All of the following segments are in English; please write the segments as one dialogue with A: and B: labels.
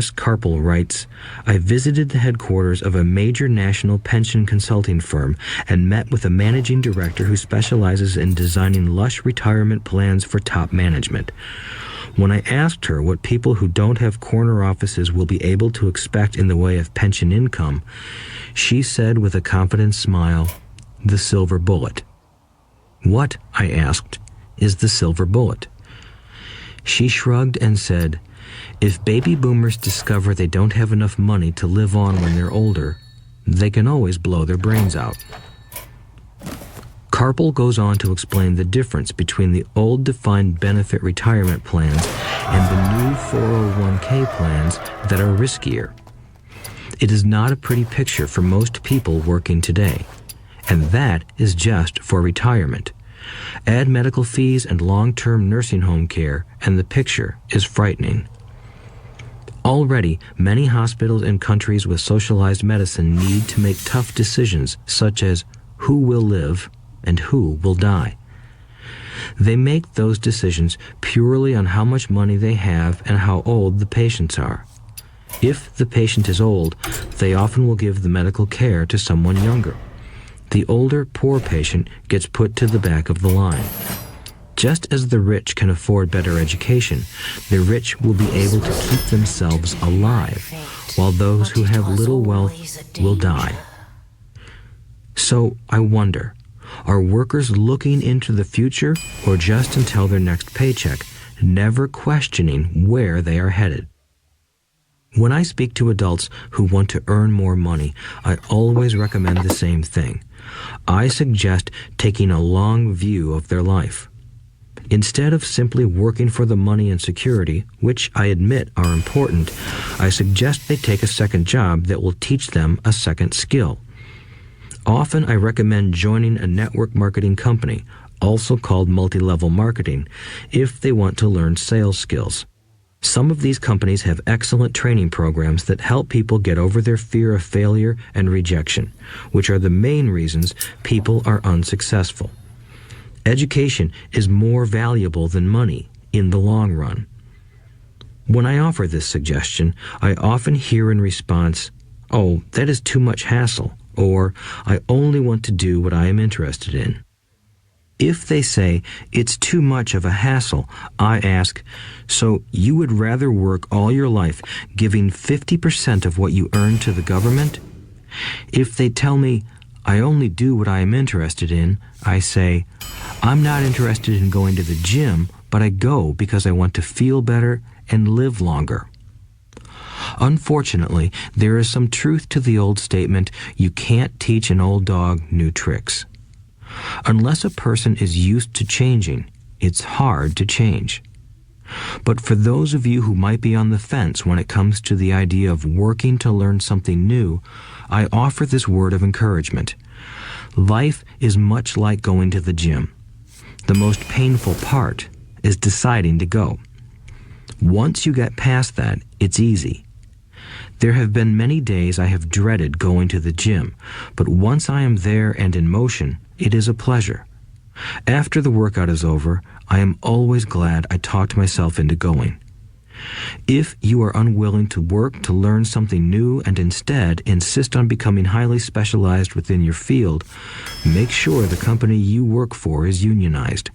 A: S. Karpel writes, I visited the headquarters of a major national pension consulting firm and met with a managing director who specializes in designing lush retirement plans for top management. When I asked her what people who don't have corner offices will be able to expect in the way of pension income, she said with a confident smile, the silver bullet. What, I asked, is the silver bullet? She shrugged and said, if baby boomers discover they don't have enough money to live on when they're older, they can always blow their brains out. Karpel goes on to explain the difference between the old defined benefit retirement plans and the new 401k plans that are riskier. It is not a pretty picture for most people working today, and that is just for retirement. Add medical fees and long-term nursing home care, and the picture is frightening. Already, many hospitals in countries with socialized medicine need to make tough decisions such as who will live and who will die. They make those decisions purely on how much money they have and how old the patients are. If the patient is old, they often will give the medical care to someone younger. The older, poor patient gets put to the back of the line. Just as the rich can afford better education, the rich will be able to keep themselves alive, while those who have little wealth will die. So I wonder, are workers looking into the future or just until their next paycheck, never questioning where they are headed? When I speak to adults who want to earn more money, I always recommend the same thing. I suggest taking a long view of their life. Instead of simply working for the money and security, which I admit are important, I suggest they take a second job that will teach them a second skill. Often I recommend joining a network marketing company, also called multi-level marketing, if they want to learn sales skills. Some of these companies have excellent training programs that help people get over their fear of failure and rejection, which are the main reasons people are unsuccessful. Education is more valuable than money in the long run. When I offer this suggestion, I often hear in response, "Oh, that is too much hassle," or "I only want to do what I am interested in." If they say it's too much of a hassle, I ask, so you would rather work all your life giving 50% of what you earn to the government? If they tell me, I only do what I am interested in, I say, I'm not interested in going to the gym, but I go because I want to feel better and live longer. Unfortunately, there is some truth to the old statement, you can't teach an old dog new tricks. Unless a person is used to changing, it's hard to change. But for those of you who might be on the fence when it comes to the idea of working to learn something new, I offer this word of encouragement. Life is much like going to the gym. The most painful part is deciding to go. Once you get past that, it's easy. There have been many days I have dreaded going to the gym, but once I am there and in motion, it is a pleasure. After the workout is over, I am always glad I talked myself into going. If you are unwilling to work to learn something new and instead insist on becoming highly specialized within your field, make sure the company you work for is unionized.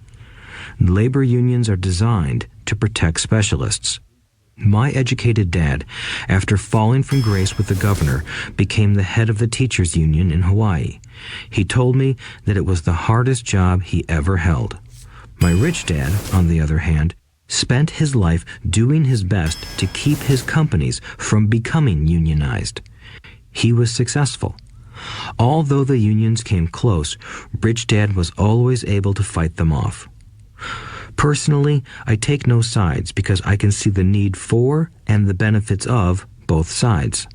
A: Labor unions are designed to protect specialists. My educated dad, after falling from grace with the governor, became the head of the teachers' union in Hawaii. He told me that it was the hardest job he ever held. My rich dad, on the other hand, spent his life doing his best to keep his companies from becoming unionized. He was successful. Although the unions came close, Rich Dad was always able to fight them off. Personally, I take no sides because I can see the need for and the benefits of both sides.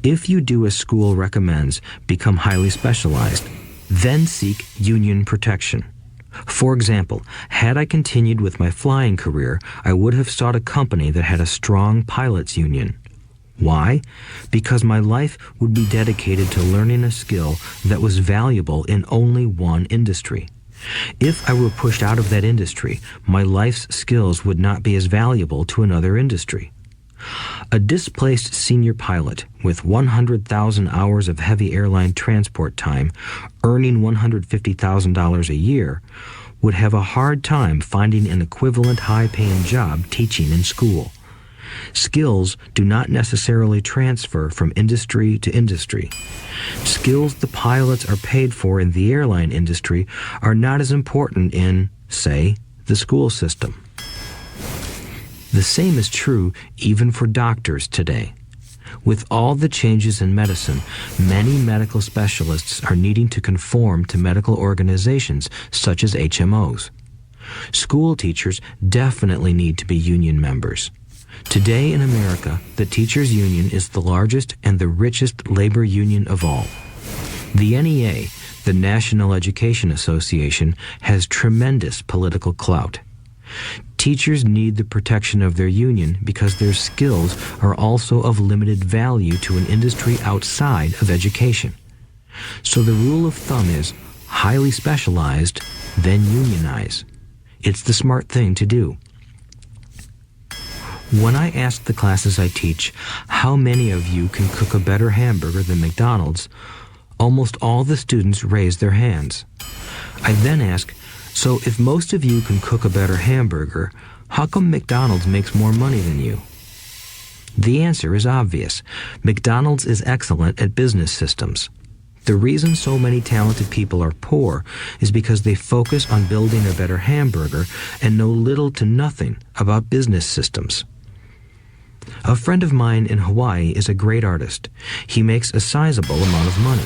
A: If you do as school recommends, become highly specialized, then seek union protection. For example, had I continued with my flying career, I would have sought a company that had a strong pilots union. Why? Because my life would be dedicated to learning a skill that was valuable in only one industry. If I were pushed out of that industry, my life's skills would not be as valuable to another industry. A displaced senior pilot with 100,000 hours of heavy airline transport time, earning $150,000 a year, would have a hard time finding an equivalent high-paying job teaching in school. Skills do not necessarily transfer from industry to industry. Skills the pilots are paid for in the airline industry are not as important in, say, the school system. The same is true even for doctors today. With all the changes in medicine, many medical specialists are needing to conform to medical organizations such as HMOs. School teachers definitely need to be union members. Today in America, the teachers' union is the largest and the richest labor union of all. The NEA, the National Education Association, has tremendous political clout. Teachers need the protection of their union because their skills are also of limited value to an industry outside of education. So the rule of thumb is highly specialized, then unionize. It's the smart thing to do. When I ask the classes I teach, how many of you can cook a better hamburger than McDonald's, almost all the students raise their hands. I then ask, so if most of you can cook a better hamburger, how come McDonald's makes more money than you? The answer is obvious. McDonald's is excellent at business systems. The reason so many talented people are poor is because they focus on building a better hamburger and know little to nothing about business systems. A friend of mine in Hawaii is a great artist. He makes a sizable amount of money.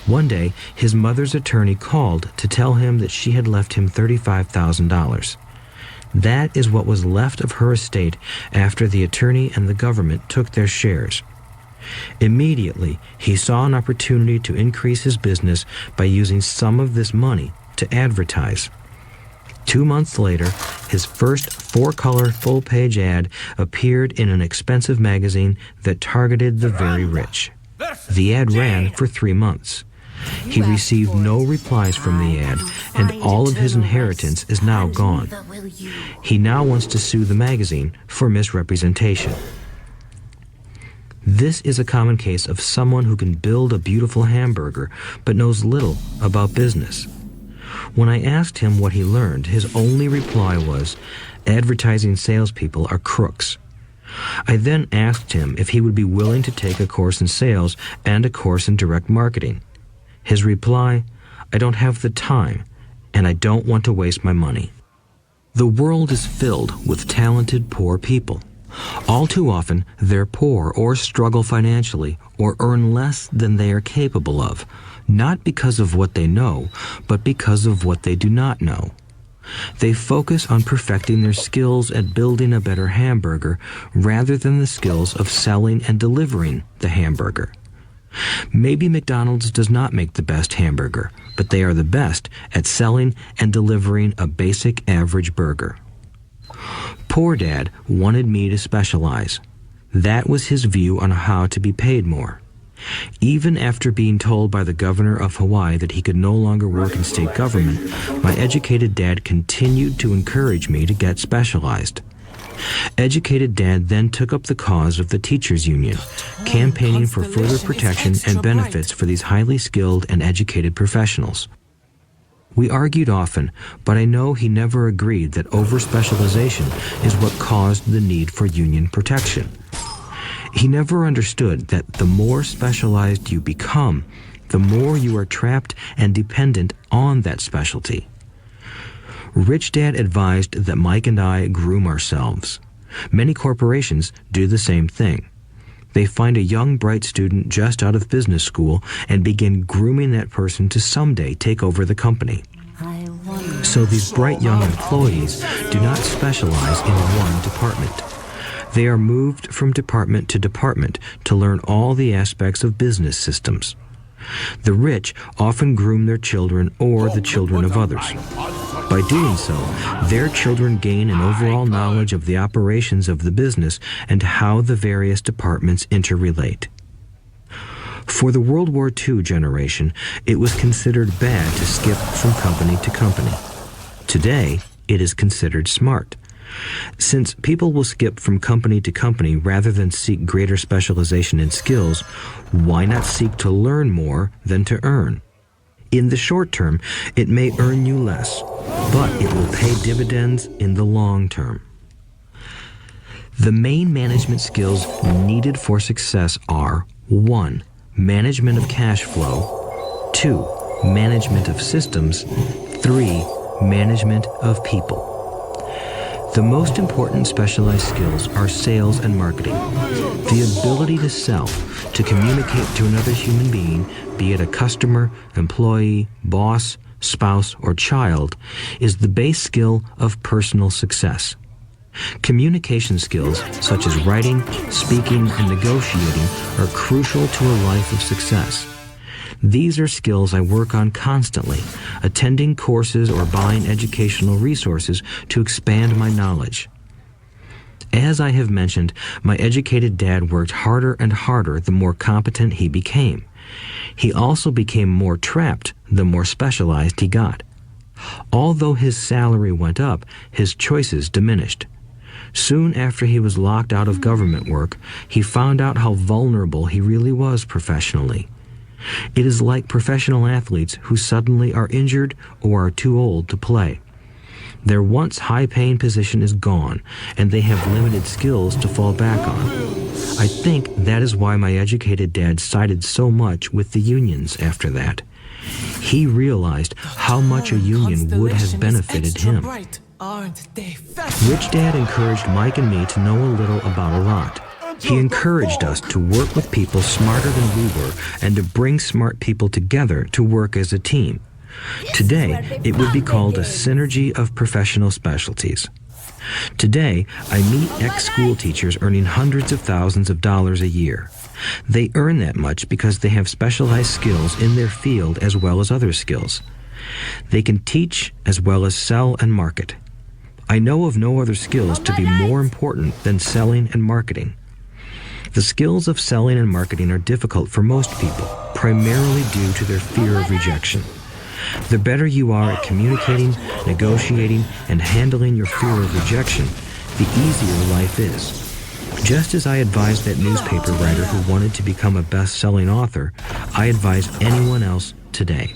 A: One day, his mother's attorney called to tell him that she had left him $35,000. That is what was left of her estate after the attorney and the government took their shares. Immediately, he saw an opportunity to increase his business by using some of this money to advertise. 2 months later, his first 4-color full-page ad appeared in an expensive magazine that targeted the very rich. The ad ran for 3 months. He received no replies from the ad, and all of his inheritance is now gone. He now wants to sue the magazine for misrepresentation. This is a common case of someone who can build a beautiful hamburger but knows little about business. When I asked him what he learned, his only reply was, "Advertising salespeople are crooks." I then asked him if he would be willing to take a course in sales and a course in direct marketing. His reply, "I don't have the time, and I don't want to waste my money." The world is filled with talented poor people. All too often, they're poor or struggle financially or earn less than they are capable of, not because of what they know, but because of what they do not know. They focus on perfecting their skills at building a better hamburger rather than the skills of selling and delivering the hamburger. Maybe McDonald's does not make the best hamburger, but they are the best at selling and delivering a basic average burger. Poor Dad wanted me to specialize. That was his view on how to be paid more. Even after being told by the governor of Hawaii that he could no longer work in state government, my educated dad continued to encourage me to get specialized. Educated Dad then took up the cause of the teachers' union, campaigning for further protection and benefits for these highly skilled and educated professionals. We argued often, but I know he never agreed that over-specialization is what caused the need for union protection. He never understood that the more specialized you become, the more you are trapped and dependent on that specialty. Rich Dad advised that Mike and I groom ourselves. Many corporations do the same thing. They find a young, bright student just out of business school and begin grooming that person to someday take over the company. So these bright young employees do not specialize in one department. They are moved from department to department to learn all the aspects of business systems. The rich often groom their children or the children of others. By doing so, their children gain an overall knowledge of the operations of the business and how the various departments interrelate. For the World War II generation, it was considered bad to skip from company to company. Today, it is considered smart. Since people will skip from company to company rather than seek greater specialization in skills, why not seek to learn more than to earn? In the short term, it may earn you less, but it will pay dividends in the long term. The main management skills needed for success are 1. Management of cash flow, 2. Management of systems, 3. Management of people. The most important specialized skills are sales and marketing. The ability to sell, to communicate to another human being, be it a customer, employee, boss, spouse, or child, is the base skill of personal success. Communication skills, such as writing, speaking, and negotiating, are crucial to a life of success. These are skills I work on constantly, attending courses or buying educational resources to expand my knowledge. As I have mentioned, my educated dad worked harder and harder the more competent he became. He also became more trapped the more specialized he got. Although his salary went up, his choices diminished. Soon after he was locked out of government work, he found out how vulnerable he really was professionally. It is like professional athletes who suddenly are injured or are too old to play. Their once high-paying position is gone, and they have limited skills to fall back on. I think that is why my educated dad sided so much with the unions after that. He realized how much a union would have benefited him. Rich Dad encouraged Mike and me to know a little about a lot. He encouraged us to work with people smarter than we were and to bring smart people together to work as a team. Today, it would be called a synergy of professional specialties. Today, I meet ex-school teachers earning hundreds of thousands of dollars a year. They earn that much because they have specialized skills in their field as well as other skills. They can teach as well as sell and market. I know of no other skills to be more important than selling and marketing. The skills of selling and marketing are difficult for most people, primarily due to their fear of rejection. The better you are at communicating, negotiating, and handling your fear of rejection, the easier life is. Just as I advised that newspaper writer who wanted to become a best-selling author, I advise anyone else today.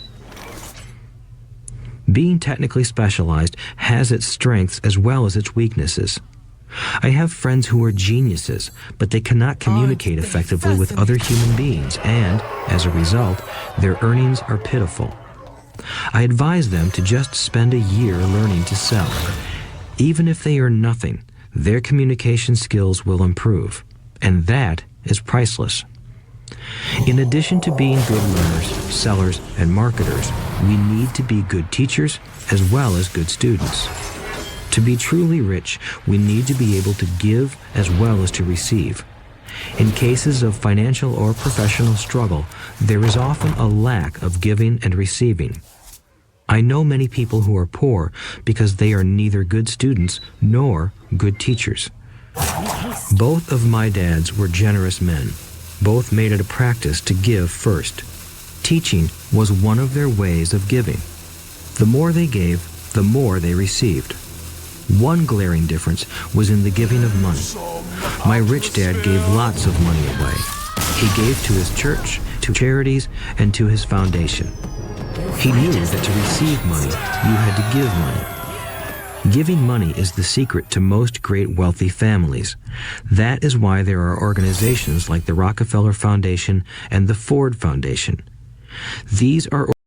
A: Being technically specialized has its strengths as well as its weaknesses. I have friends who are geniuses, but they cannot communicate effectively with other human beings, and, as a result, their earnings are pitiful. I advise them to just spend a year learning to sell. Even if they earn nothing, their communication skills will improve, and that is priceless. In addition to being good learners, sellers, and marketers, we need to be good teachers as well as good students. To be truly rich, we need to be able to give as well as to receive. In cases of financial or professional struggle, there is often a lack of giving and receiving. I know many people who are poor because they are neither good students nor good teachers. Both of my dads were generous men. Both made it a practice to give first. Teaching was one of their ways of giving. The more they gave, the more they received. One glaring difference was in the giving of money. My rich dad gave lots of money away. He gave to his church, to charities, and to his foundation. He knew that to receive money, you had to give money. Giving money is the secret to most great wealthy families. That is why there are organizations like the Rockefeller Foundation and the Ford Foundation. These are